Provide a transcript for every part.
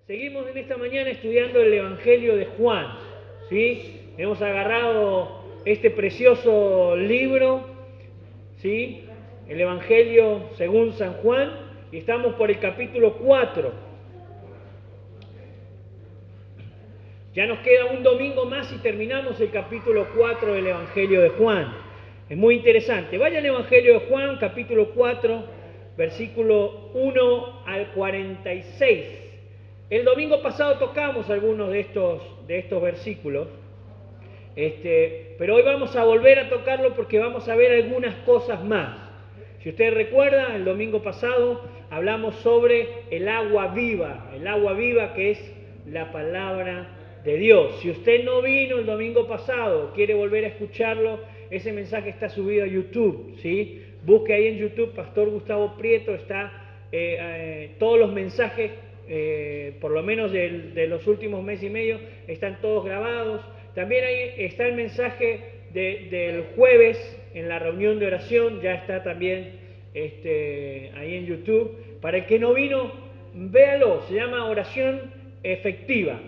Seguimos en esta mañana estudiando el Evangelio de Juan, ¿sí? Hemos agarrado este precioso libro, ¿sí? El Evangelio según San Juan, y estamos por el capítulo 4. Ya nos queda un domingo más y terminamos el capítulo 4 del Evangelio de Juan. Es muy interesante. Vaya al Evangelio de Juan, capítulo 4, versículo 1 al 46. El domingo pasado tocamos algunos de estos versículos, pero hoy vamos a volver a tocarlo porque vamos a ver algunas cosas más. Si usted recuerda, el domingo pasado hablamos sobre el agua viva que es la palabra de Dios. Si usted no vino el domingo pasado, quiere volver a escucharlo, ese mensaje está subido a YouTube, ¿sí? Busque ahí en YouTube, Pastor Gustavo Prieto, está todos los mensajes, por lo menos de los últimos meses y medio, están todos grabados. También ahí está el mensaje del jueves en la reunión de oración, ya está también ahí en YouTube. Para el que no vino, véalo, se llama oración efectiva.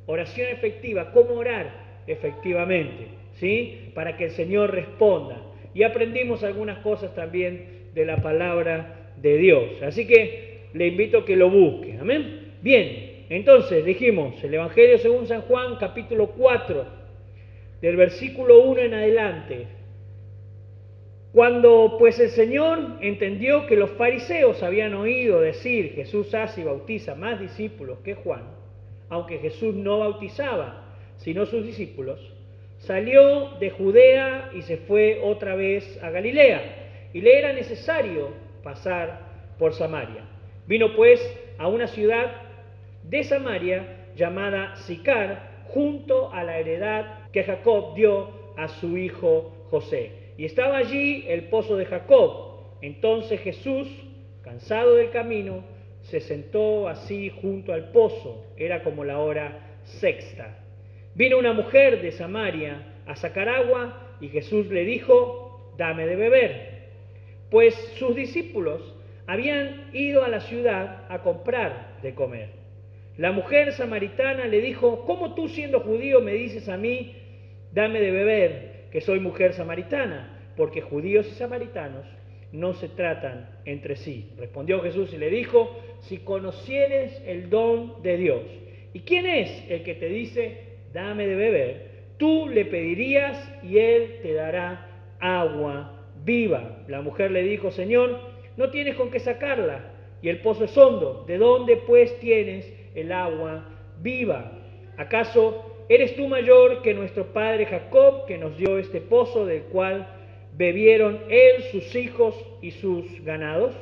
Oración efectiva, cómo orar efectivamente, ¿sí? Para que el Señor responda. Y aprendimos algunas cosas también de la palabra de Dios. Así que le invito a que lo busque. ¿Amén? Bien, entonces dijimos, el Evangelio según San Juan, capítulo 4, del versículo 1 en adelante. Cuando pues el Señor entendió que los fariseos habían oído decir, Jesús hace y bautiza más discípulos que Juan, aunque Jesús no bautizaba, sino sus discípulos, salió de Judea y se fue otra vez a Galilea, y le era necesario pasar por Samaria. Vino pues a una ciudad de Samaria llamada Sicar, junto a la heredad que Jacob dio a su hijo José. Y estaba allí el pozo de Jacob. Entonces Jesús, cansado del camino, se sentó así junto al pozo. Era como la hora sexta. Vino una mujer de Samaria a sacar agua y Jesús le dijo, dame de beber. Pues sus discípulos habían ido a la ciudad a comprar de comer. La mujer samaritana le dijo, ¿cómo tú siendo judío me dices a mí, dame de beber, que soy mujer samaritana? Porque judíos y samaritanos no se tratan entre sí. Respondió Jesús y le dijo, si conocieres el don de Dios, ¿y quién es el que te dice, dame de beber? Tú le pedirías y él te dará agua viva. La mujer le dijo, Señor, no tienes con qué sacarla y el pozo es hondo. ¿De dónde pues tienes el agua viva? ¿Acaso eres tú mayor que nuestro padre Jacob, que nos dio este pozo del cual bebieron él, sus hijos y sus ganados?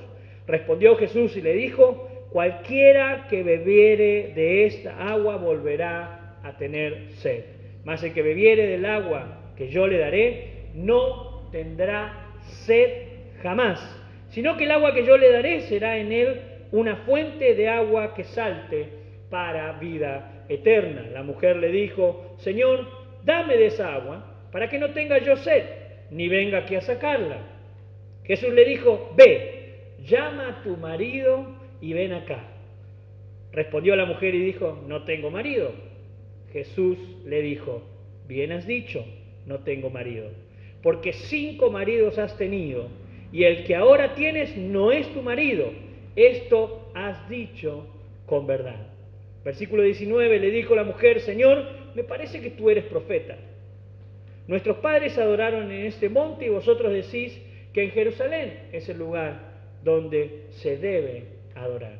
Respondió Jesús y le dijo, cualquiera que bebiere de esta agua volverá a tener sed. Mas el que bebiere del agua que yo le daré no tendrá sed jamás, sino que el agua que yo le daré será en él una fuente de agua que salte para vida eterna. La mujer le dijo, Señor, dame de esa agua para que no tenga yo sed, ni venga aquí a sacarla. Jesús le dijo, ve, llama a tu marido y ven acá. Respondió la mujer y dijo, no tengo marido. Jesús le dijo, bien has dicho, no tengo marido, porque 5 maridos has tenido, y el que ahora tienes no es tu marido. Esto has dicho con verdad. Versículo 19, le dijo la mujer, Señor, me parece que tú eres profeta. Nuestros padres adoraron en este monte y vosotros decís que en Jerusalén es el lugar donde se debe adorar.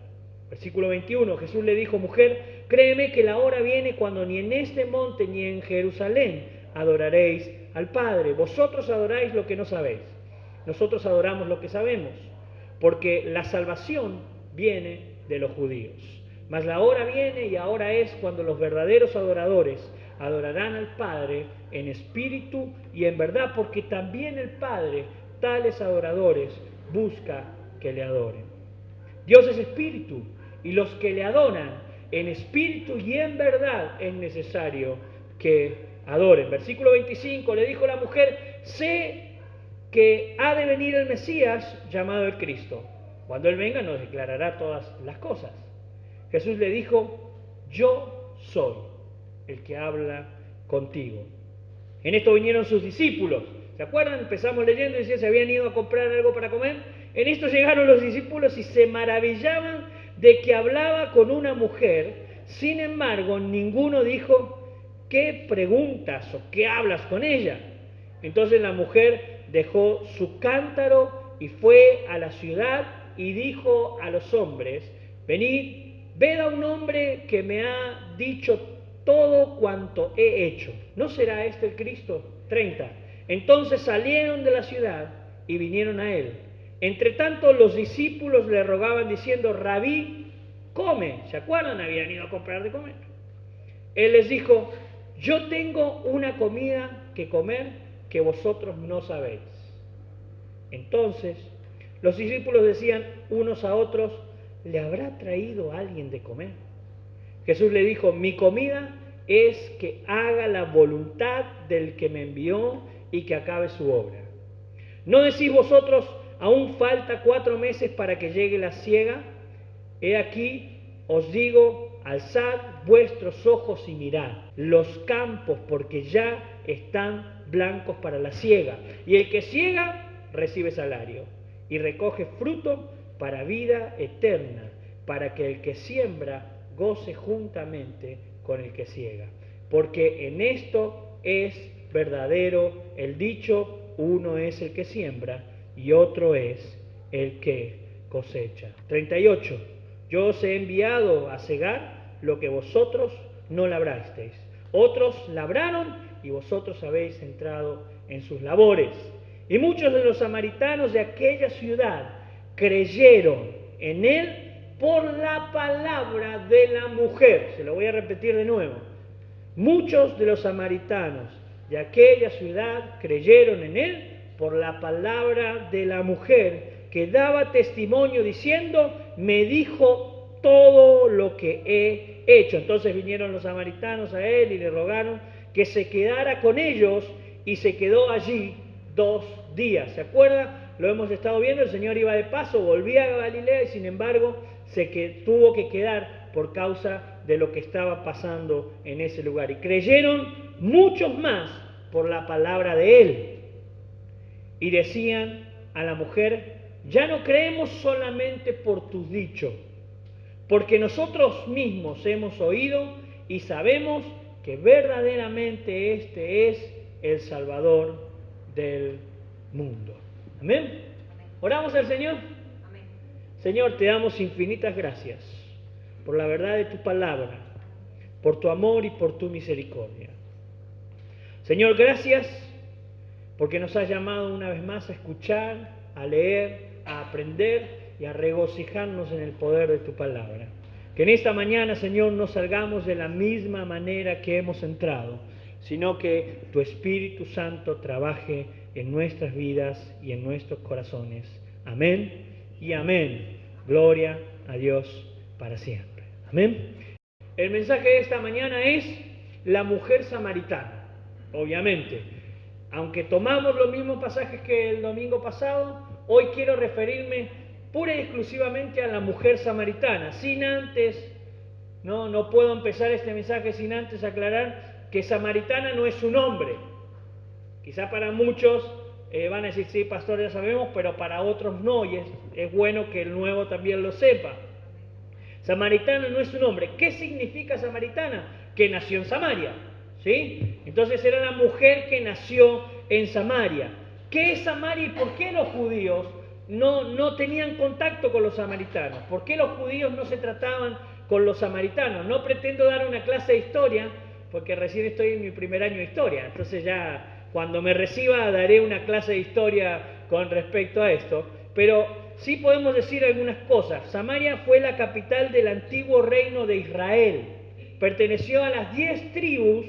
Versículo 21, Jesús le dijo, mujer, créeme que la hora viene cuando ni en este monte ni en Jerusalén adoraréis al Padre. Vosotros adoráis lo que no sabéis. Nosotros adoramos lo que sabemos, porque la salvación viene de los judíos. Mas la hora viene y ahora es cuando los verdaderos adoradores adorarán al Padre en espíritu y en verdad, porque también el Padre, tales adoradores, busca que le adoren. Dios es espíritu, y los que le adoran en espíritu y en verdad es necesario que adoren. Versículo 25, le dijo la mujer, sé que ha de venir el Mesías llamado el Cristo. Cuando Él venga nos declarará todas las cosas. Jesús le dijo, yo soy el que habla contigo. En esto vinieron sus discípulos. ¿Se acuerdan? Empezamos leyendo y decía, se habían ido a comprar algo para comer. En esto llegaron los discípulos y se maravillaban de que hablaba con una mujer. Sin embargo, ninguno dijo, ¿qué preguntas o qué hablas con ella? Entonces la mujer dejó su cántaro y fue a la ciudad y dijo a los hombres, venid, ved a un hombre que me ha dicho todo cuanto he hecho. ¿No será este el Cristo? 30. Entonces salieron de la ciudad y vinieron a él. Entre tanto los discípulos le rogaban diciendo, Rabí, come. ¿Se acuerdan? Habían ido a comprar de comer. Él les dijo, yo tengo una comida que comer que vosotros no sabéis. Entonces los discípulos decían unos a otros, ¿le habrá traído alguien de comer? Jesús le dijo, mi comida es que haga la voluntad del que me envió y que acabe su obra. ¿No decís vosotros, aún falta 4 meses para que llegue la siega? He aquí, os digo, alzad vuestros ojos y mirad los campos, porque ya están blancos para la siega. Y el que siega recibe salario y recoge fruto para vida eterna, para que el que siembra goce juntamente con el que siega. Porque en esto es verdadero el dicho, uno es el que siembra y otro es el que cosecha. 38. Yo os he enviado a cegar lo que vosotros no labrasteis. Otros labraron y vosotros habéis entrado en sus labores. Y muchos de los samaritanos de aquella ciudad creyeron en él por la palabra de la mujer. Se lo voy a repetir de nuevo. Muchos de los samaritanos de aquella ciudad creyeron en él por la palabra de la mujer, que daba testimonio diciendo, me dijo todo lo que he hecho. Entonces vinieron los samaritanos a él y le rogaron que se quedara con ellos y se quedó allí 2 días. ¿Se acuerda? Lo hemos estado viendo, el Señor iba de paso, volvía a Galilea y sin embargo tuvo que quedar por causa de lo que estaba pasando en ese lugar. Y creyeron muchos más por la palabra de él. Y decían a la mujer, ya no creemos solamente por tus dichos, porque nosotros mismos hemos oído y sabemos que verdaderamente este es el Salvador del mundo. ¿Amén? ¿Oramos al Señor? Amén. Señor, te damos infinitas gracias por la verdad de tu palabra, por tu amor y por tu misericordia. Señor, gracias porque nos has llamado una vez más a escuchar, a leer, a aprender y a regocijarnos en el poder de tu palabra. Que en esta mañana, Señor, no salgamos de la misma manera que hemos entrado, sino que tu Espíritu Santo trabaje en nuestras vidas y en nuestros corazones. Amén y amén. Gloria a Dios para siempre. Amén. El mensaje de esta mañana es la mujer samaritana. Obviamente, aunque tomamos los mismos pasajes que el domingo pasado, hoy quiero referirme pura y exclusivamente a la mujer samaritana, sin antes, no puedo empezar este mensaje sin antes aclarar que samaritana no es su nombre. Quizá para muchos van a decir, sí, pastor, ya sabemos, pero para otros no, y es bueno que el nuevo también lo sepa. Samaritana no es su nombre. ¿Qué significa samaritana? Que nació en Samaria, ¿sí? Entonces era la mujer que nació en Samaria. ¿Qué es Samaria y por qué los judíos no tenían contacto con los samaritanos? ¿Por qué los judíos no se trataban con los samaritanos? No pretendo dar una clase de historia, porque recién estoy en mi primer año de historia, entonces ya cuando me reciba daré una clase de historia con respecto a esto, pero sí podemos decir algunas cosas. Samaria fue la capital del antiguo reino de Israel, perteneció a las 10 tribus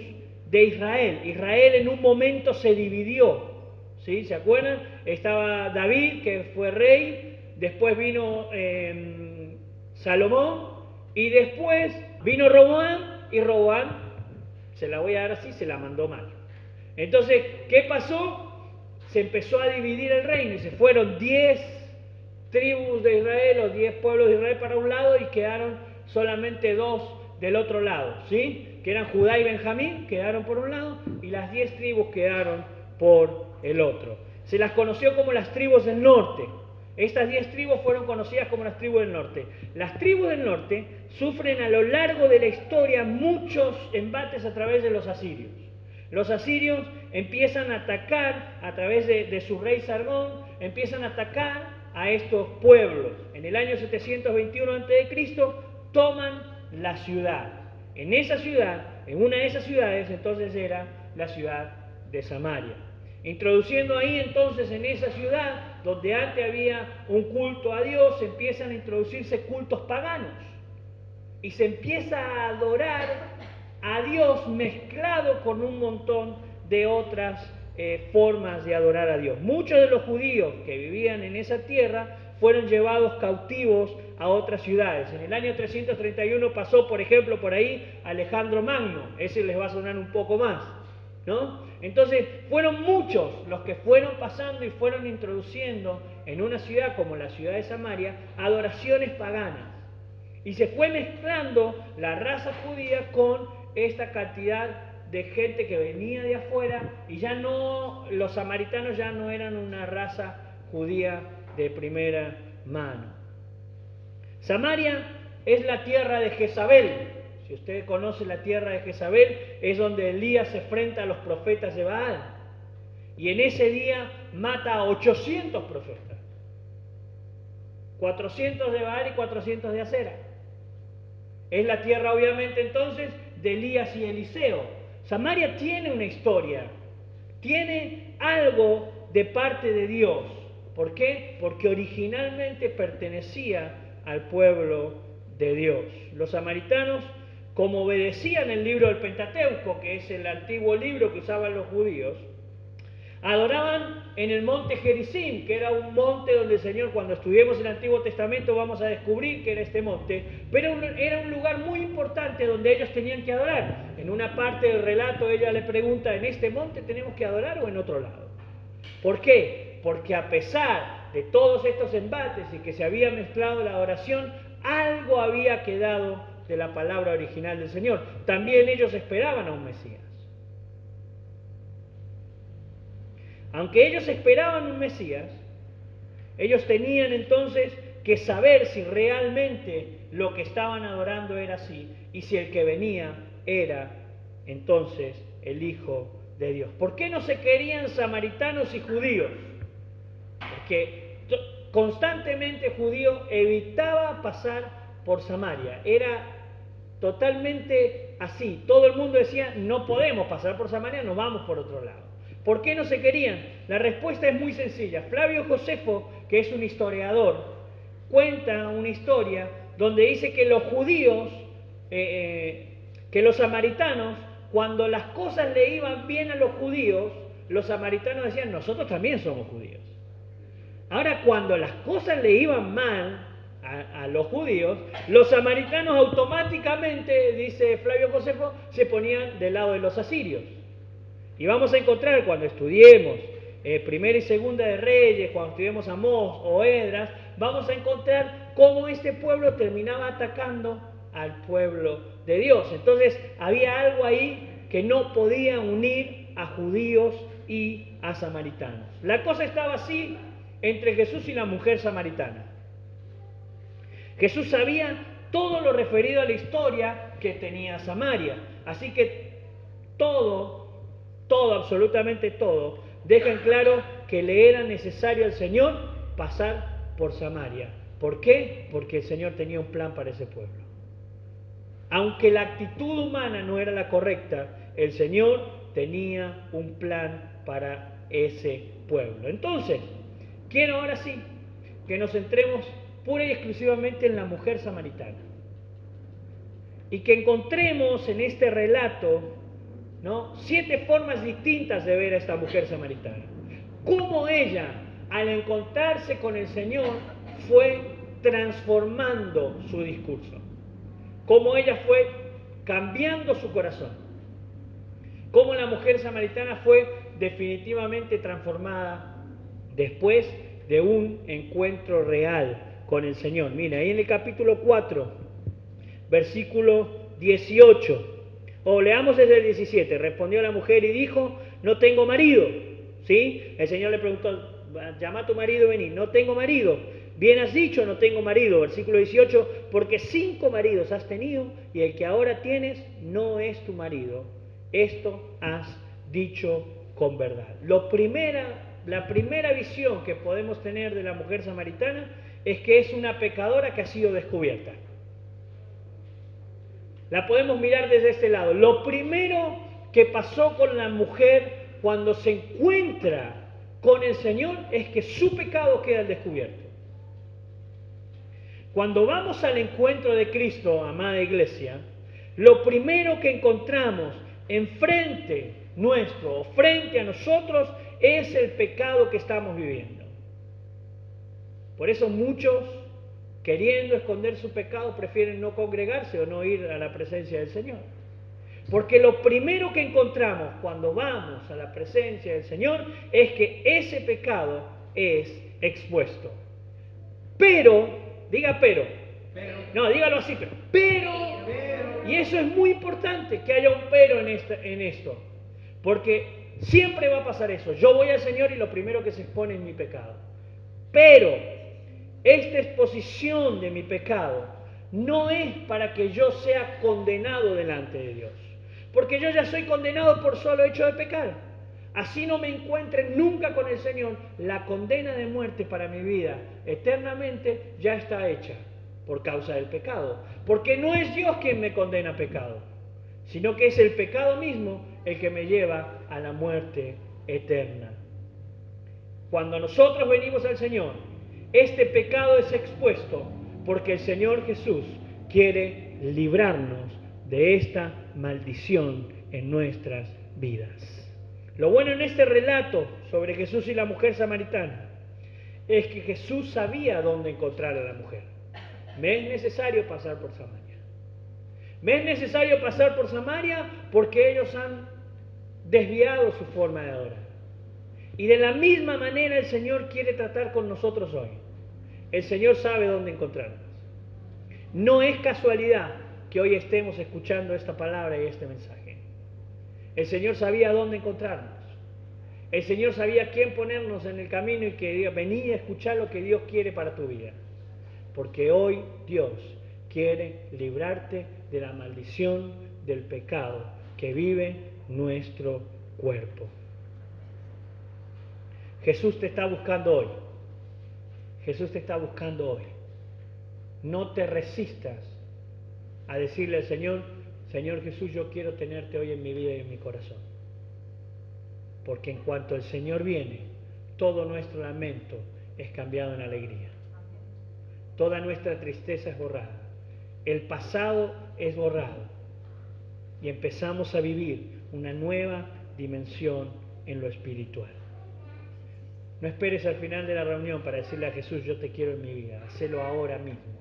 de Israel. Israel en un momento se dividió, ¿sí? ¿Se acuerdan? Estaba David, que fue rey, después vino Salomón, y después vino Roboam, y Roboam, se la voy a dar así, se la mandó mal. Entonces, ¿qué pasó? Se empezó a dividir el reino y se fueron 10 tribus de Israel o 10 pueblos de Israel para un lado y quedaron solamente 2 del otro lado, ¿sí? Que eran Judá y Benjamín, quedaron por un lado, y las 10 tribus quedaron por el otro. Se las conoció como las tribus del norte. Estas 10 tribus fueron conocidas como las tribus del norte. Las tribus del norte sufren a lo largo de la historia muchos embates a través de los asirios. Los asirios empiezan a atacar a través de su rey Sargón, empiezan a atacar a estos pueblos. En el año 721 a.C. toman la ciudad. En esa ciudad, en una de esas ciudades, entonces era la ciudad de Samaria. Introduciendo ahí entonces en esa ciudad, donde antes había un culto a Dios, empiezan a introducirse cultos paganos. Y se empieza a adorar a Dios mezclado con un montón de otras formas de adorar a Dios. Muchos de los judíos que vivían en esa tierra fueron llevados cautivos a otras ciudades. En el año 331 pasó, por ejemplo, por ahí Alejandro Magno. Ese les va a sonar un poco más, ¿no? Entonces fueron muchos los que fueron pasando y fueron introduciendo en una ciudad como la ciudad de Samaria adoraciones paganas. Y se fue mezclando la raza judía con esta cantidad de gente que venía de afuera, y ya no, los samaritanos ya no eran una raza judía de primera mano. Samaria es la tierra de Jezabel. Si usted conoce la tierra de Jezabel, es donde Elías se enfrenta a los profetas de Baal. Y en ese día mata a 800 profetas. 400 de Baal y 400 de Acera. Es la tierra, obviamente, entonces, de Elías y Eliseo. Samaria tiene una historia, tiene algo de parte de Dios. ¿Por qué? Porque originalmente pertenecía al pueblo de Dios. Los samaritanos, como obedecían el libro del Pentateuco, que es el antiguo libro que usaban los judíos, adoraban en el monte Gerizim, que era un monte donde el Señor, cuando estudiemos el Antiguo Testamento, vamos a descubrir que era este monte, pero era un lugar muy importante donde ellos tenían que adorar. En una parte del relato ella le pregunta, ¿en este monte tenemos que adorar o en otro lado? ¿Por qué? Porque a pesar de todos estos embates y que se había mezclado la adoración, algo había quedado de la palabra original del Señor. También ellos esperaban a un Mesías. Aunque ellos esperaban un Mesías, ellos tenían entonces que saber si realmente lo que estaban adorando era así y si el que venía era entonces el Hijo de Dios. ¿Por qué no se querían samaritanos y judíos? Porque constantemente judío evitaba pasar por Samaria. Era totalmente así. Todo el mundo decía, no podemos pasar por Samaria, nos vamos por otro lado. ¿Por qué no se querían? La respuesta es muy sencilla. Flavio Josefo, que es un historiador, cuenta una historia donde dice que los judíos, que los samaritanos, cuando las cosas le iban bien a los judíos, los samaritanos decían, nosotros también somos judíos. Ahora, cuando las cosas le iban mal a los judíos, los samaritanos automáticamente, dice Flavio Josefo, se ponían del lado de los asirios. Y vamos a encontrar cuando estudiemos Primera y Segunda de Reyes, cuando estudiemos Amós o Esdras, vamos a encontrar cómo este pueblo terminaba atacando al pueblo de Dios. Entonces había algo ahí que no podía unir a judíos y a samaritanos. La cosa estaba así entre Jesús y la mujer samaritana. Jesús sabía todo lo referido a la historia que tenía Samaria, así que todo, absolutamente todo, deja en claro que le era necesario al Señor pasar por Samaria. ¿Por qué? Porque el Señor tenía un plan para ese pueblo. Aunque la actitud humana no era la correcta, el Señor tenía un plan para ese pueblo. Entonces, quiero ahora sí que nos centremos pura y exclusivamente en la mujer samaritana. Y que encontremos en este relato, ¿no?, 7 formas distintas de ver a esta mujer samaritana. Cómo ella, al encontrarse con el Señor, fue transformando su discurso. Cómo ella fue cambiando su corazón. Cómo la mujer samaritana fue definitivamente transformada después de un encuentro real con el Señor. Mira, ahí en el capítulo 4 versículo 18. O leamos desde el 17. Respondió la mujer y dijo, no tengo marido. ¿Sí? El Señor le preguntó, llama a tu marido y vení. No tengo marido. Bien has dicho, no tengo marido. Versículo 18, porque 5 maridos has tenido y el que ahora tienes no es tu marido. Esto has dicho con verdad. La primera visión que podemos tener de la mujer samaritana es que es una pecadora que ha sido descubierta. La podemos mirar desde este lado. Lo primero que pasó con la mujer cuando se encuentra con el Señor es que su pecado queda al descubierto. Cuando vamos al encuentro de Cristo, amada iglesia, lo primero que encontramos enfrente nuestro o frente a nosotros es el pecado que estamos viviendo. Por eso muchos, queriendo esconder su pecado, prefieren no congregarse o no ir a la presencia del Señor. Porque lo primero que encontramos cuando vamos a la presencia del Señor es que ese pecado es expuesto. Pero, diga pero. No, dígalo así, pero. Y eso es muy importante, que haya un pero en esto. Porque siempre va a pasar eso. Yo voy al Señor y lo primero que se expone es mi pecado. Pero esta exposición de mi pecado no es para que yo sea condenado delante de Dios. Porque yo ya soy condenado por solo hecho de pecar. Así no me encuentre nunca con el Señor, la condena de muerte para mi vida eternamente ya está hecha por causa del pecado. Porque no es Dios quien me condena pecado, sino que es el pecado mismo el que me lleva a la muerte eterna. Cuando nosotros venimos al Señor, este pecado es expuesto porque el Señor Jesús quiere librarnos de esta maldición en nuestras vidas. Lo bueno en este relato sobre Jesús y la mujer samaritana es que Jesús sabía dónde encontrar a la mujer. Me es necesario pasar por Samaria. Me es necesario pasar por Samaria porque ellos han desviado su forma de adorar. Y de la misma manera el Señor quiere tratar con nosotros hoy. El Señor sabe dónde encontrarnos. No es casualidad que hoy estemos escuchando esta palabra y este mensaje. El Señor sabía dónde encontrarnos. El Señor sabía quién ponernos en el camino y que diga, vení a escuchar lo que Dios quiere para tu vida. Porque hoy Dios quiere librarte de la maldición del pecado que vive nuestro cuerpo. Jesús te está buscando hoy. Jesús te está buscando hoy. No te resistas a decirle al Señor, Señor Jesús, yo quiero tenerte hoy en mi vida y en mi corazón. Porque en cuanto el Señor viene, todo nuestro lamento es cambiado en alegría. Toda nuestra tristeza es borrada. El pasado es borrado. Y empezamos a vivir una nueva dimensión en lo espiritual. No esperes al final de la reunión para decirle a Jesús, yo te quiero en mi vida. Hacelo ahora mismo.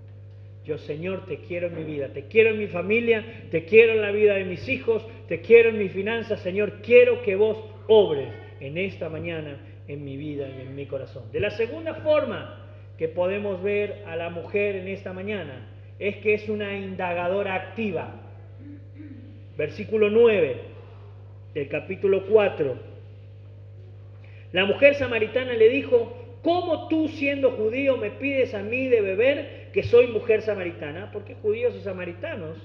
Yo, Señor, te quiero en mi vida, te quiero en mi familia, te quiero en la vida de mis hijos, te quiero en mis finanzas. Señor, quiero que vos obres en esta mañana en mi vida y en mi corazón. De la segunda forma que podemos ver a la mujer en esta mañana es que es una indagadora activa. Versículo 9 del capítulo 4. La mujer samaritana le dijo, ¿cómo tú siendo judío me pides a mí de beber que soy mujer samaritana? Porque judíos y samaritanos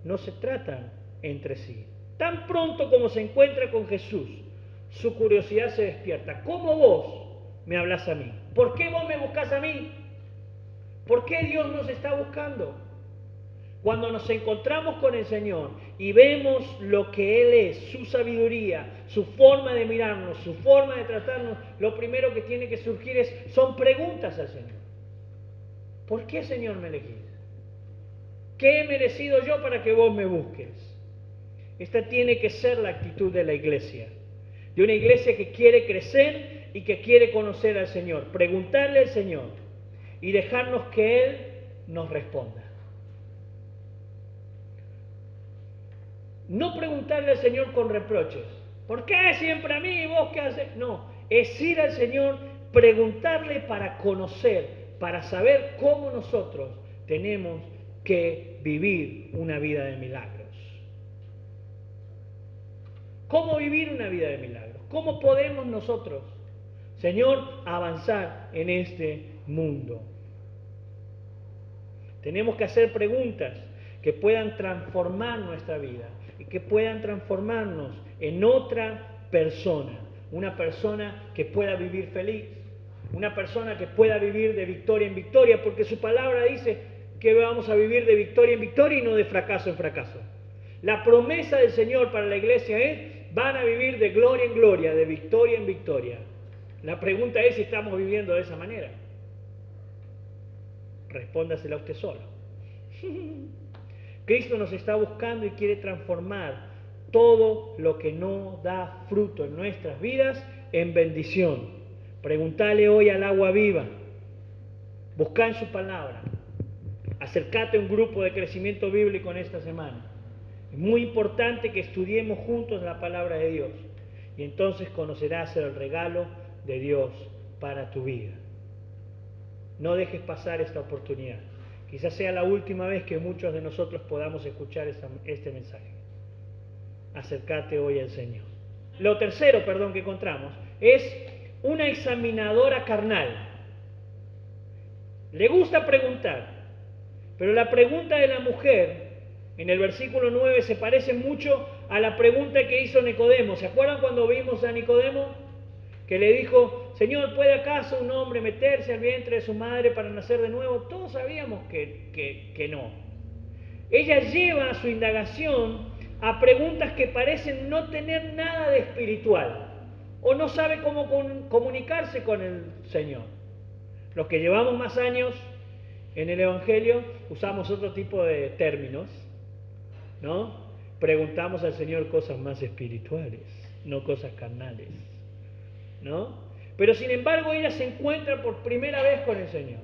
no se tratan entre sí. Tan pronto como se encuentra con Jesús, su curiosidad se despierta. ¿Cómo vos me hablas a mí? ¿Por qué vos me buscás a mí? ¿Por qué Dios nos está buscando? Cuando nos encontramos con el Señor y vemos lo que Él es, su sabiduría, su forma de mirarnos, su forma de tratarnos, lo primero que tiene que surgir son preguntas al Señor. ¿Por qué, Señor, me elegís? ¿Qué he merecido yo para que vos me busques? Esta tiene que ser la actitud de la iglesia. De una iglesia que quiere crecer y que quiere conocer al Señor. Preguntarle al Señor y dejarnos que Él nos responda. No preguntarle al Señor con reproches. ¿Por qué siempre a mí? ¿Vos qué haces? No, es ir al Señor, preguntarle para conocer, para saber cómo nosotros tenemos que vivir una vida de milagros. ¿Cómo vivir una vida de milagros? ¿Cómo podemos nosotros, Señor, avanzar en este mundo? Tenemos que hacer preguntas que puedan transformar nuestra vida y que puedan transformarnos en otra persona. Una persona que pueda vivir feliz, una persona que pueda vivir de victoria en victoria, porque su palabra dice que vamos a vivir de victoria en victoria y no de fracaso en fracaso. La promesa del Señor para la iglesia es: van a vivir de gloria en gloria, de victoria en victoria. La pregunta es si estamos viviendo de esa manera. Respóndasela usted solo. Cristo nos está buscando y quiere transformar todo lo que no da fruto en nuestras vidas en bendición. Preguntale hoy al agua viva. Busca en su palabra. Acércate a un grupo de crecimiento bíblico en esta semana. Es muy importante que estudiemos juntos la palabra de Dios. Y entonces conocerás el regalo de Dios para tu vida. No dejes pasar esta oportunidad. Quizás sea la última vez que muchos de nosotros podamos escuchar este mensaje. Acércate hoy al Señor. Lo tercero, que encontramos es una examinadora carnal. Le gusta preguntar, pero la pregunta de la mujer en el versículo 9 se parece mucho a la pregunta que hizo Nicodemo. ¿Se acuerdan cuando vimos a Nicodemo? Que le dijo: Señor, ¿puede acaso un hombre meterse al vientre de su madre para nacer de nuevo? Todos sabíamos que no. Ella lleva su indagación a preguntas que parecen no tener nada de espiritual, o no sabe cómo comunicarse con el Señor. Los que llevamos más años en el Evangelio usamos otro tipo de términos, ¿no? Preguntamos al Señor cosas más espirituales, no cosas carnales, ¿no? Pero sin embargo ella se encuentra por primera vez con el Señor.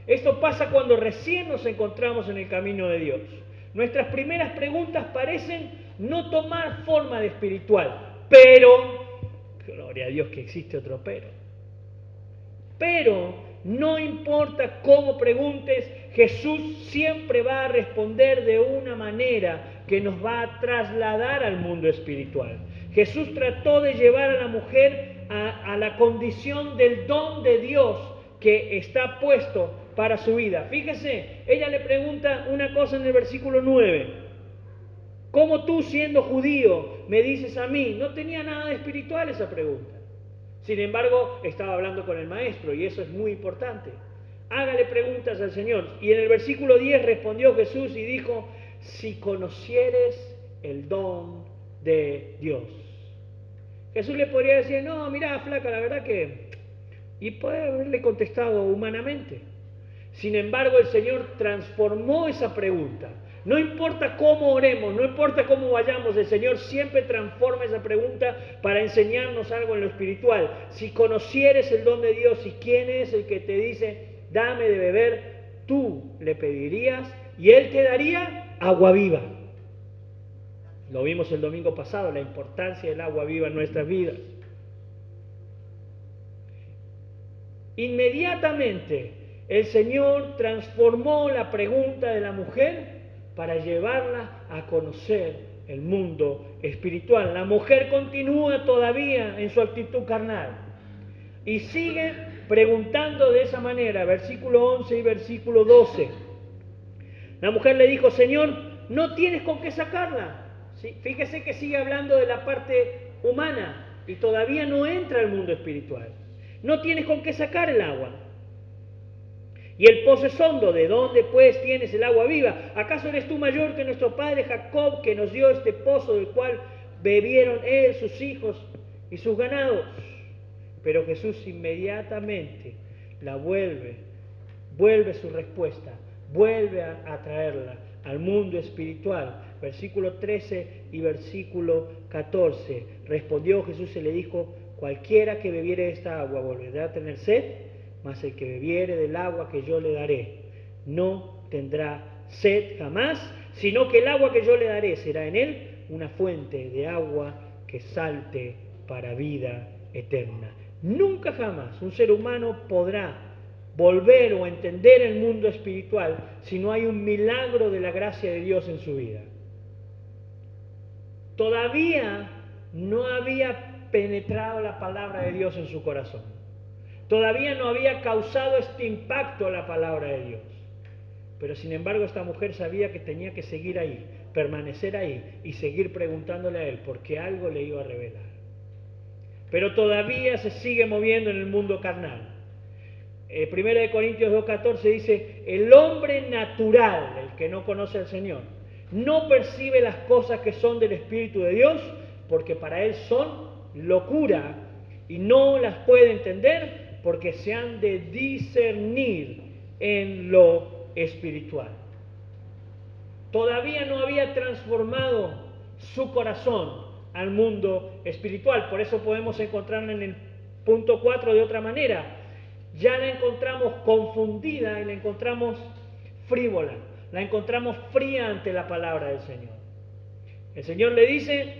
Esto pasa cuando recién nos encontramos en el camino de Dios. Nuestras primeras preguntas parecen no tomar forma de espiritual, pero, gloria a Dios que existe otro pero no importa cómo preguntes, Jesús siempre va a responder de una manera que nos va a trasladar al mundo espiritual. Jesús trató de llevar a la mujer a la condición del don de Dios que está puesto para su vida. Fíjese, ella le pregunta una cosa en el versículo 9. ¿Cómo tú, siendo judío, me dices a mí? No tenía nada de espiritual esa pregunta. Sin embargo, estaba hablando con el maestro y eso es muy importante. Hágale preguntas al Señor. Y en el versículo 10 respondió Jesús y dijo: si conocieres el don de Dios. Jesús le podría decir: no, mira, flaca, la verdad que... Y puede haberle contestado humanamente. Sin embargo, el Señor transformó esa pregunta. No importa cómo oremos, no importa cómo vayamos, el Señor siempre transforma esa pregunta para enseñarnos algo en lo espiritual. Si conocieres el don de Dios y quién es el que te dice: dame de beber, tú le pedirías y Él te daría agua viva. Lo vimos el domingo pasado, la importancia del agua viva en nuestras vidas. Inmediatamente el Señor transformó la pregunta de la mujer para llevarla a conocer el mundo espiritual. La mujer continúa todavía en su actitud carnal y sigue preguntando de esa manera, versículo 11 y versículo 12. La mujer le dijo: Señor, no tienes con qué sacarla. ¿Sí? Fíjese que sigue hablando de la parte humana y todavía no entra al mundo espiritual. No tienes con qué sacar el agua. Y el pozo es hondo. ¿De dónde pues tienes el agua viva? ¿Acaso eres tú mayor que nuestro padre Jacob, que nos dio este pozo del cual bebieron él, sus hijos y sus ganados? Pero Jesús inmediatamente la vuelve su respuesta, vuelve a traerla al mundo espiritual. Versículo 13 y versículo 14. Respondió Jesús y le dijo: cualquiera que bebiere esta agua volverá a tener sed, mas el que bebiere del agua que yo le daré no tendrá sed jamás, sino que el agua que yo le daré será en él una fuente de agua que salte para vida eterna. Nunca jamás un ser humano podrá volver o entender el mundo espiritual si no hay un milagro de la gracia de Dios en su vida. Todavía no había penetrado la palabra de Dios en su corazón. Todavía no había causado este impacto la palabra de Dios. Pero sin embargo esta mujer sabía que tenía que seguir ahí, permanecer ahí y seguir preguntándole a él porque algo le iba a revelar. Pero todavía se sigue moviendo en el mundo carnal. 1 Corintios 2:14 dice, el hombre natural, el que no conoce al Señor, no percibe las cosas que son del Espíritu de Dios, porque para él son locura y no las puede entender porque se han de discernir en lo espiritual. Todavía no había transformado su corazón al mundo espiritual, por eso podemos encontrarla en el punto 4 de otra manera. Ya la encontramos confundida y la encontramos frívola, la encontramos fría ante la palabra del Señor. El Señor le dice,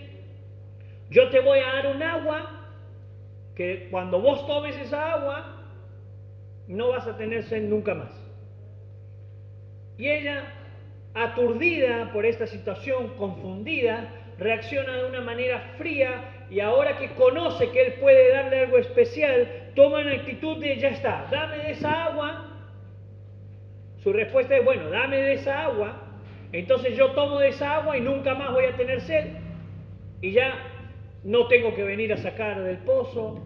yo te voy a dar un agua que cuando vos tomes esa agua no vas a tener sed nunca más. Y ella, aturdida por esta situación, confundida, reacciona de una manera fría y ahora que conoce que él puede darle algo especial, toma una actitud de ya está, dame de esa agua. Su respuesta es, bueno, dame de esa agua, entonces yo tomo de esa agua y nunca más voy a tener sed y ya no tengo que venir a sacar del pozo,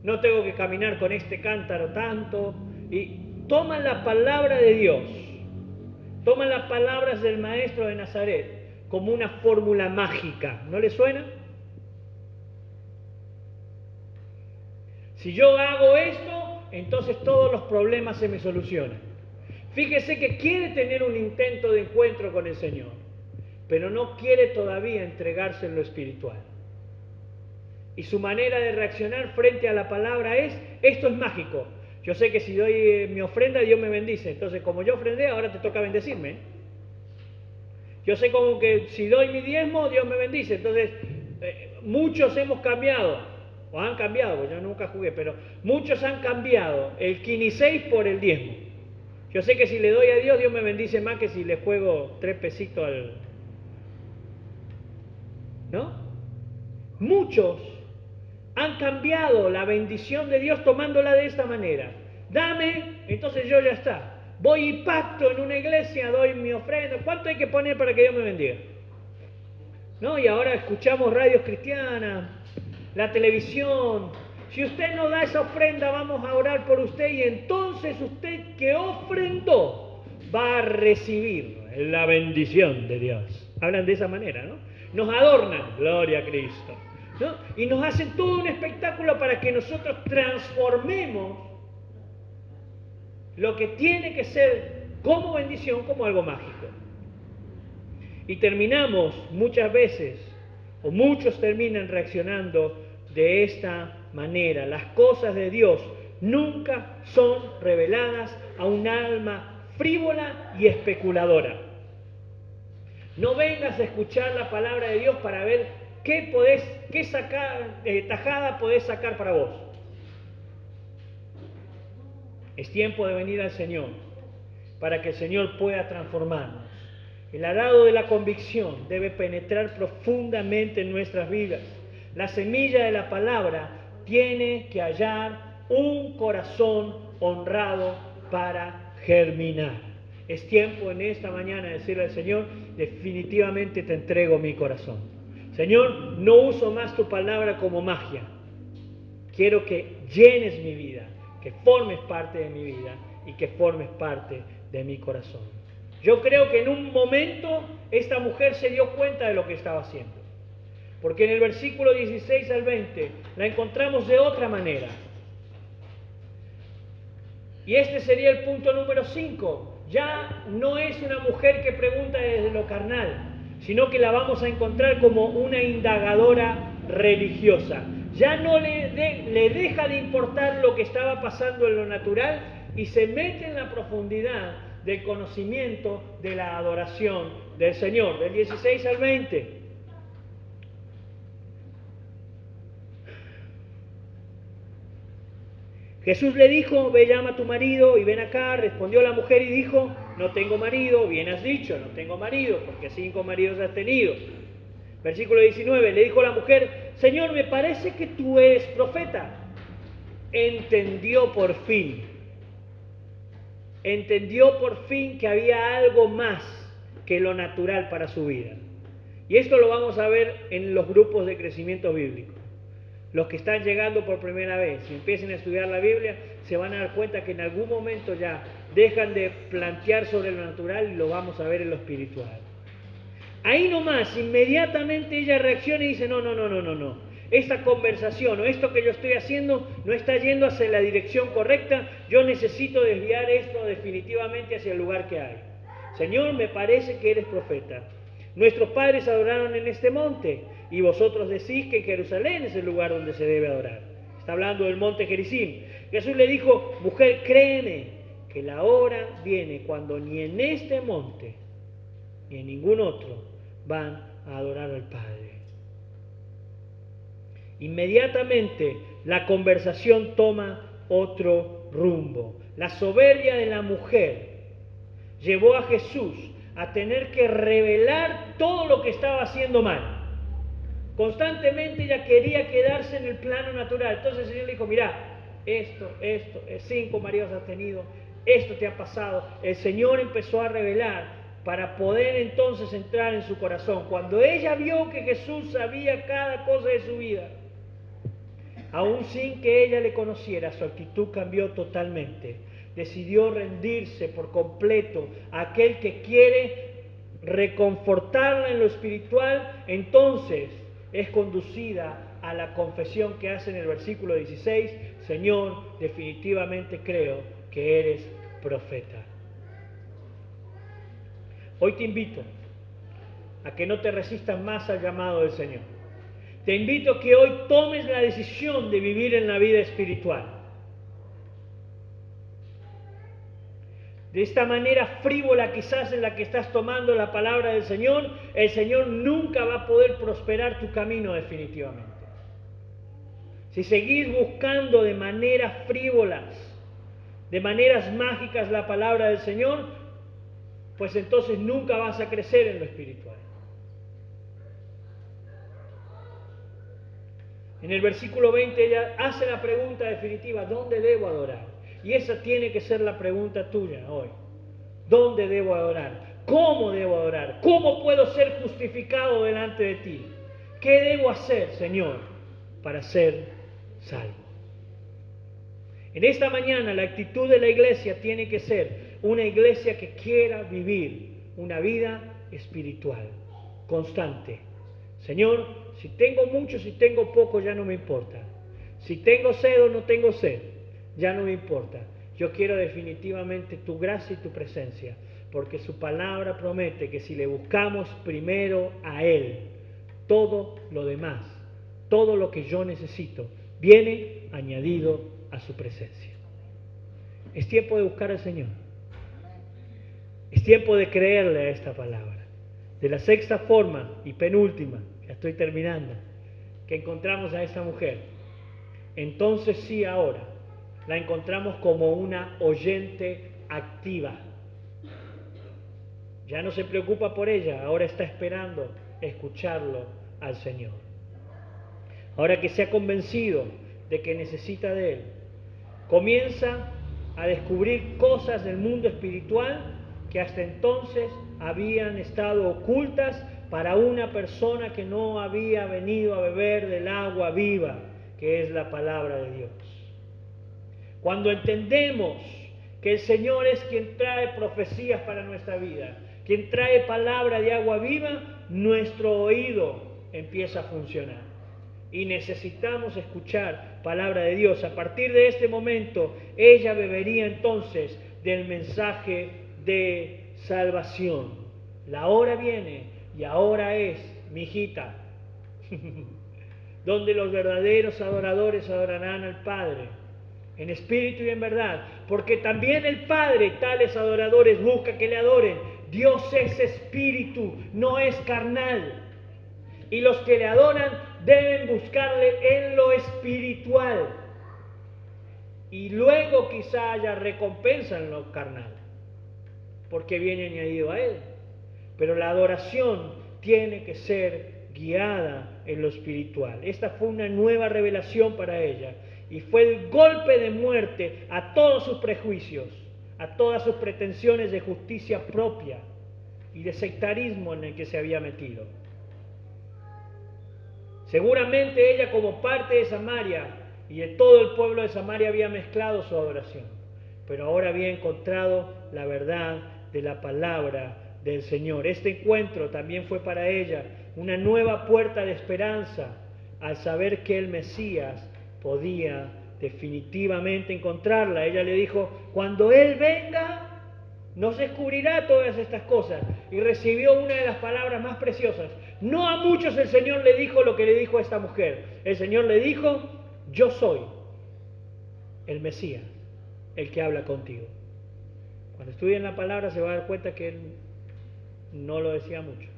no tengo que caminar con este cántaro tanto. Y toma la palabra de Dios, toma las palabras del maestro de Nazaret como una fórmula mágica. ¿No le suena? Si yo hago esto, entonces todos los problemas se me solucionan. Fíjese que quiere tener un intento de encuentro con el Señor, pero no quiere todavía entregarse en lo espiritual. Y su manera de reaccionar frente a la palabra es, esto es mágico. Yo sé que si doy mi ofrenda, Dios me bendice. Entonces, como yo ofrendé, ahora te toca bendecirme. Yo sé como que si doy mi diezmo, Dios me bendice. Entonces, muchos hemos cambiado, o han cambiado, porque yo nunca jugué, pero muchos han cambiado el quiniseis por el diezmo. Yo sé que si le doy a Dios, Dios me bendice más que si le juego 3 pesitos al... ¿No? Muchos han cambiado la bendición de Dios tomándola de esta manera. Dame, entonces yo ya está. Voy y pacto en una iglesia, doy mi ofrenda. ¿Cuánto hay que poner para que Dios me bendiga? ¿No? Y ahora escuchamos radios cristianas, la televisión. Si usted no da esa ofrenda, vamos a orar por usted y entonces usted que ofrendó va a recibir la bendición de Dios. Hablan de esa manera, ¿no? Nos adornan, gloria a Cristo, ¿no? Y nos hacen todo un espectáculo para que nosotros transformemos lo que tiene que ser como bendición como algo mágico. Y terminamos muchas veces, o muchos terminan reaccionando de esta manera. Las cosas de Dios nunca son reveladas a un alma frívola y especuladora. No vengas a escuchar la palabra de Dios para ver qué tajada podés sacar para vos. Es tiempo de venir al Señor para que el Señor pueda transformarnos. El arado de la convicción debe penetrar profundamente en nuestras vidas. La semilla de la palabra tiene que hallar un corazón honrado para germinar. Es tiempo en esta mañana de decirle al Señor, definitivamente te entrego mi corazón. Señor, no uso más tu palabra como magia. Quiero que llenes mi vida, que formes parte de mi vida y que formes parte de mi corazón. Yo creo que en un momento esta mujer se dio cuenta de lo que estaba haciendo. Porque en el versículo 16 al 20 la encontramos de otra manera. Y este sería el punto número 5. Ya no es una mujer que pregunta desde lo carnal, sino que la vamos a encontrar como una indagadora religiosa. Ya no le deja de importar lo que estaba pasando en lo natural y se mete en la profundidad del conocimiento de la adoración del Señor, del 16 al 20. Jesús le dijo, ve, llama a tu marido y ven acá. Respondió la mujer y dijo, no tengo marido. Bien has dicho, no tengo marido, porque 5 maridos has tenido. Versículo 19, le dijo la mujer, Señor, me parece que tú eres profeta. Entendió por fin que había algo más que lo natural para su vida. Y esto lo vamos a ver en los grupos de crecimiento bíblico. Los que están llegando por primera vez y empiecen a estudiar la Biblia, se van a dar cuenta que en algún momento ya dejan de plantear sobre lo natural y lo vamos a ver en lo espiritual. Ahí nomás, inmediatamente ella reacciona y dice, no. Esta conversación o esto que yo estoy haciendo no está yendo hacia la dirección correcta. Yo necesito desviar esto definitivamente hacia el lugar que hay. Señor, me parece que eres profeta. Nuestros padres adoraron en este monte y vosotros decís que Jerusalén es el lugar donde se debe adorar. Está hablando del monte Gerizim. Jesús le dijo, mujer, créeme que la hora viene cuando ni en este monte ni en ningún otro van a adorar al Padre. Inmediatamente la conversación toma otro rumbo. La soberbia de la mujer llevó a Jesús a tener que revelar todo lo que estaba haciendo mal. Constantemente ella quería quedarse en el plano natural. Entonces el Señor le dijo, mira, esto, 5 maridos has tenido, esto te ha pasado. El Señor empezó a revelar para poder entonces entrar en su corazón. Cuando ella vio que Jesús sabía cada cosa de su vida, aún sin que ella le conociera, su actitud cambió totalmente. Decidió rendirse por completo a aquel que quiere reconfortarla en lo espiritual. Entonces es conducida a la confesión que hace en el versículo 16, Señor, definitivamente creo que eres profeta. Hoy te invito a que no te resistas más al llamado del Señor. Te invito a que hoy tomes la decisión de vivir en la vida espiritual. De esta manera frívola quizás en la que estás tomando la palabra del Señor, el Señor nunca va a poder prosperar tu camino definitivamente. Si seguís buscando de maneras frívolas, de maneras mágicas la palabra del Señor, pues entonces nunca vas a crecer en lo espiritual. En el versículo 20 ella hace la pregunta definitiva, ¿dónde debo adorar? Y esa tiene que ser la pregunta tuya hoy. ¿Dónde debo adorar? ¿Cómo debo adorar? ¿Cómo puedo ser justificado delante de ti? ¿Qué debo hacer, Señor, para ser salvo? En esta mañana la actitud de la iglesia tiene que ser una iglesia que quiera vivir una vida espiritual, constante. Señor, si tengo mucho, si tengo poco, ya no me importa. Si tengo sed o no tengo sed, ya no me importa. Yo quiero definitivamente tu gracia y tu presencia, porque su palabra promete que si le buscamos primero a Él, todo lo demás, todo lo que yo necesito, viene añadido a su presencia. Es tiempo de buscar al Señor. Es tiempo de creerle a esta palabra. De la sexta forma y penúltima, ya estoy terminando, que encontramos a esta mujer, entonces sí ahora la encontramos como una oyente activa. Ya no se preocupa por ella, ahora está esperando escucharlo al Señor. Ahora que se ha convencido de que necesita de Él, comienza a descubrir cosas del mundo espiritual que hasta entonces habían estado ocultas para una persona que no había venido a beber del agua viva, que es la palabra de Dios. Cuando entendemos que el Señor es quien trae profecías para nuestra vida, quien trae palabra de agua viva, nuestro oído empieza a funcionar. Y necesitamos escuchar palabra de Dios. A partir de este momento, ella bebería entonces del mensaje de salvación. La hora viene y ahora es, mi hijita, donde los verdaderos adoradores adorarán al Padre, en espíritu y en verdad, porque también el Padre, tales adoradores, busca que le adoren. Dios es espíritu, no es carnal. Y los que le adoran deben buscarle en lo espiritual. y luego quizá haya recompensa en lo carnal, porque viene añadido a él. Pero la adoración tiene que ser guiada en lo espiritual. Esta fue una nueva revelación para ella y fue el golpe de muerte a todos sus prejuicios, a todas sus pretensiones de justicia propia y de sectarismo en el que se había metido. Seguramente ella, como parte de Samaria y de todo el pueblo de Samaria, había mezclado su adoración, pero ahora había encontrado la verdad de la palabra del Señor. Este encuentro también fue para ella una nueva puerta de esperanza al saber que el Mesías podía definitivamente encontrarla. Ella le dijo: cuando Él venga, nos descubrirá todas estas cosas. Y recibió una de las palabras más preciosas. No a muchos el Señor le dijo lo que le dijo a esta mujer. El Señor le dijo: yo soy el Mesías, el que habla contigo. Cuando estudien la palabra se va a dar cuenta que Él no lo decía mucho.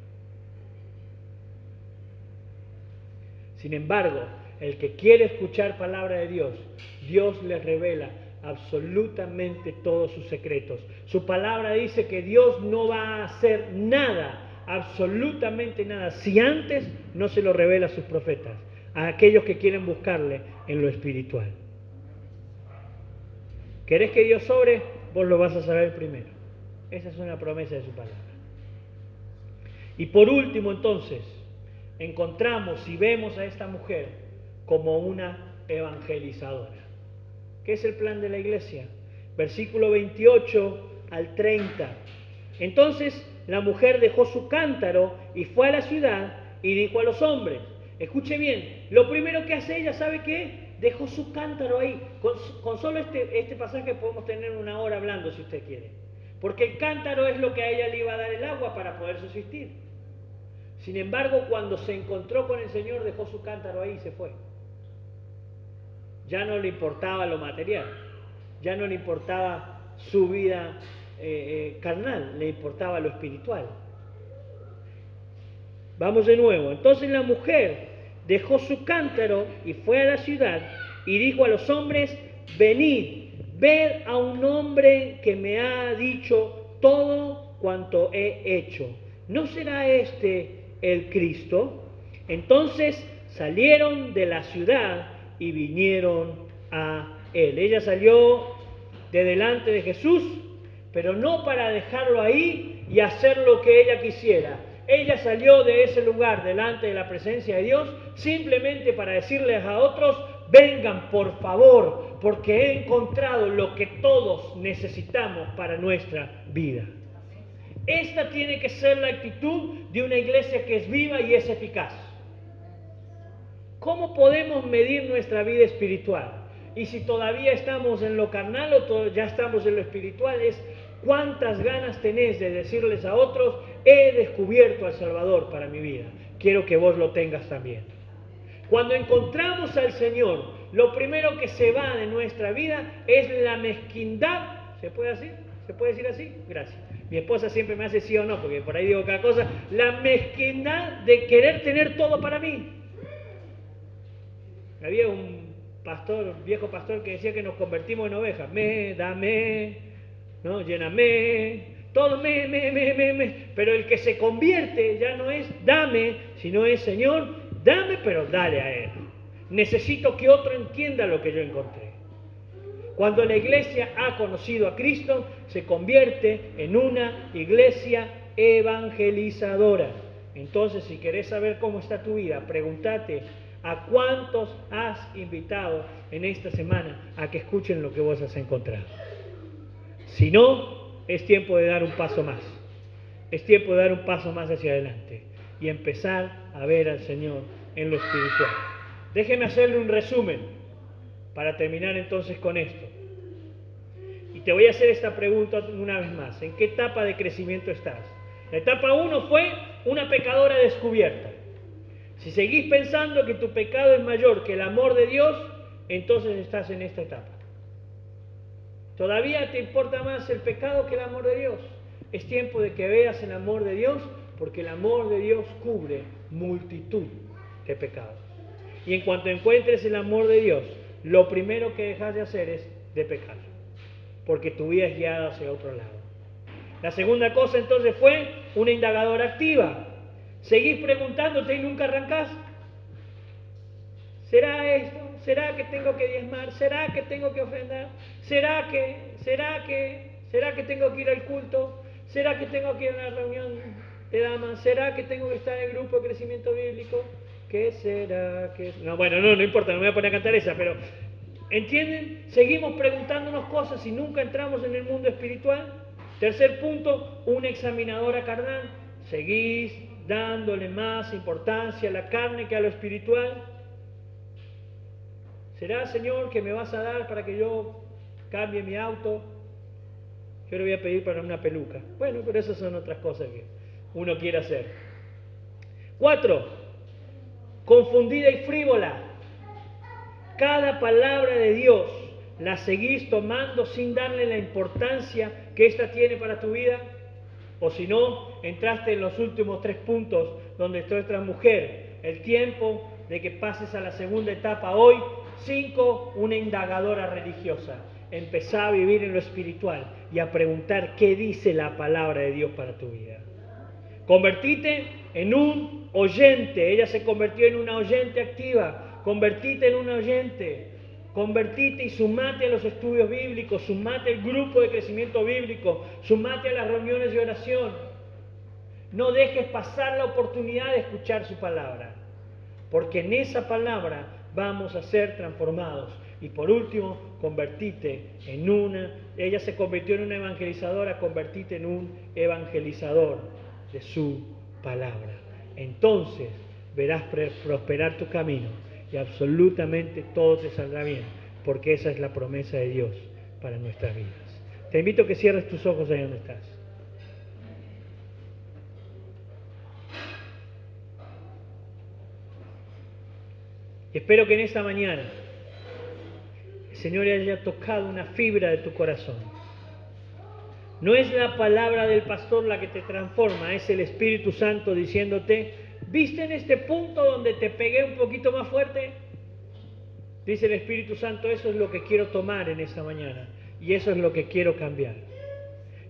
Sin embargo, el que quiere escuchar palabra de Dios, Dios le revela absolutamente todos sus secretos. Su palabra dice que Dios no va a hacer nada, absolutamente nada, si antes no se lo revela a sus profetas, a aquellos que quieren buscarle en lo espiritual. ¿Querés que Dios sobre? Vos lo vas a saber primero. Esa es una promesa de su palabra. Y por último, entonces, encontramos y vemos a esta mujer como una evangelizadora. ¿Qué es el plan de la iglesia? Versículo 28 al 30. Entonces la mujer dejó su cántaro y fue a la ciudad y dijo a los hombres. Escuche bien, lo primero que hace ella, ¿sabe qué? Dejó su cántaro ahí. Con solo este pasaje podemos tener una hora hablando, si usted quiere. Porque el cántaro es lo que a ella le iba a dar el agua para poder subsistir. Sin embargo, cuando se encontró con el Señor, dejó su cántaro ahí y se fue. Ya no le importaba lo material, ya no le importaba su vida carnal, le importaba lo espiritual. Vamos de nuevo. Entonces la mujer dejó su cántaro y fue a la ciudad y dijo a los hombres: venid, ved a un hombre que me ha dicho todo cuanto he hecho. ¿No será este el Cristo? Entonces salieron de la ciudad y vinieron a él. Ella salió de delante de Jesús, pero no para dejarlo ahí y hacer lo que ella quisiera. Ella salió de ese lugar delante de la presencia de Dios simplemente para decirles a otros: vengan por favor, porque he encontrado lo que todos necesitamos para nuestra vida. Esta tiene que ser la actitud de una iglesia que es viva y es eficaz. ¿Cómo podemos medir nuestra vida espiritual? Y si todavía estamos en lo carnal o ya estamos en lo espiritual, es cuántas ganas tenés de decirles a otros: he descubierto al Salvador para mi vida, quiero que vos lo tengas también. Cuando encontramos al Señor, lo primero que se va de nuestra vida es la mezquindad. ¿Se puede decir? ¿Se puede decir así? Gracias. Mi esposa siempre me hace sí o no, porque por ahí digo cada cosa. La mezquindad de querer tener todo para mí. Había un viejo pastor que decía que nos convertimos en ovejas. Dame, ¿no? Lléname, todo me. Pero el que se convierte ya no es dame, sino es: Señor, dame, pero dale a Él. Necesito que otro entienda lo que yo encontré. Cuando la iglesia ha conocido a Cristo, se convierte en una iglesia evangelizadora. Entonces, si querés saber cómo está tu vida, pregúntate: ¿a cuántos has invitado en esta semana a que escuchen lo que vos has encontrado? Si no, es tiempo de dar un paso más. Es tiempo de dar un paso más hacia adelante y empezar a ver al Señor en lo espiritual. Déjeme hacerle un resumen para terminar entonces con esto. Y te voy a hacer esta pregunta una vez más. ¿En qué etapa de crecimiento estás? La etapa 1 fue una pecadora descubierta. Si seguís pensando que tu pecado es mayor que el amor de Dios, entonces estás en esta etapa. ¿Todavía te importa más el pecado que el amor de Dios? Es tiempo de que veas el amor de Dios, porque el amor de Dios cubre multitud de pecados. Y en cuanto encuentres el amor de Dios, lo primero que dejas de hacer es de pecar, porque tu vida es guiada hacia otro lado. La segunda cosa entonces fue una indagadora activa. Seguís preguntándote y nunca arrancás. ¿Será esto? ¿Será que tengo que diezmar? ¿Será que tengo que ofrendar? ¿Será que tengo que ir al culto? ¿Será que tengo que ir a una reunión de damas? ¿Será que tengo que estar en el grupo de crecimiento bíblico? ¿Qué será? No, bueno, no importa, no me voy a poner a cantar esa, pero ¿entienden? Seguimos preguntándonos cosas y nunca entramos en el mundo espiritual. Tercer punto, una examinadora carnal. Seguís dándole más importancia a la carne que a lo espiritual. ¿Será, Señor, que me vas a dar para que yo cambie mi auto? Yo le voy a pedir para una peluca. Bueno, pero esas son otras cosas que uno quiere hacer. 4. Confundida y frívola. Cada palabra de Dios la seguís tomando sin darle la importancia que ésta tiene para tu vida. O si no, entraste en los últimos 3 puntos donde está nuestra mujer. El tiempo de que pases a la segunda etapa hoy. 5. Una indagadora religiosa. Empezá a vivir en lo espiritual y a preguntar qué dice la palabra de Dios para tu vida. Convertite en un oyente. Ella se convirtió en una oyente activa. Convertite en un oyente. Convertite y sumate a los estudios bíblicos, sumate al grupo de crecimiento bíblico, sumate a las reuniones de oración. No dejes pasar la oportunidad de escuchar su palabra, porque en esa palabra vamos a ser transformados. Y por último, ella se convirtió en una evangelizadora, convertite en un evangelizador de su palabra. Entonces verás prosperar tu camino y absolutamente todo te saldrá bien, porque esa es la promesa de Dios para nuestras vidas. Te invito a que cierres tus ojos ahí donde estás. Espero que en esta mañana el Señor haya tocado una fibra de tu corazón. No es la palabra del pastor la que te transforma, es el Espíritu Santo diciéndote: ¿viste en este punto donde te pegué un poquito más fuerte? Dice el Espíritu Santo: eso es lo que quiero tomar en esta mañana y eso es lo que quiero cambiar.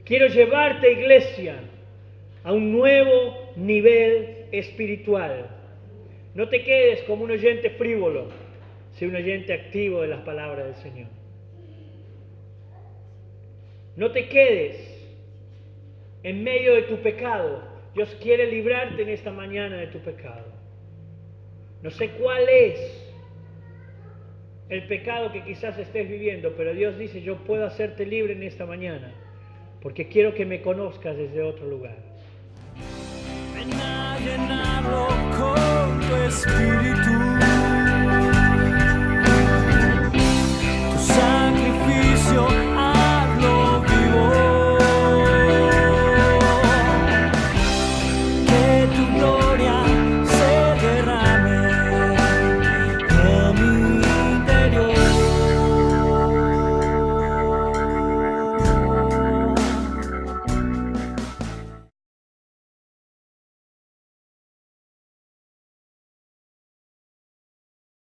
Quiero llevarte, iglesia, a un nuevo nivel espiritual. No te quedes como un oyente frívolo, sé un oyente activo de las palabras del Señor. No te quedes en medio de tu pecado. Dios quiere librarte en esta mañana de tu pecado. No sé cuál es el pecado que quizás estés viviendo, pero Dios dice: yo puedo hacerte libre en esta mañana, porque quiero que me conozcas desde otro lugar. Ven a llenarlo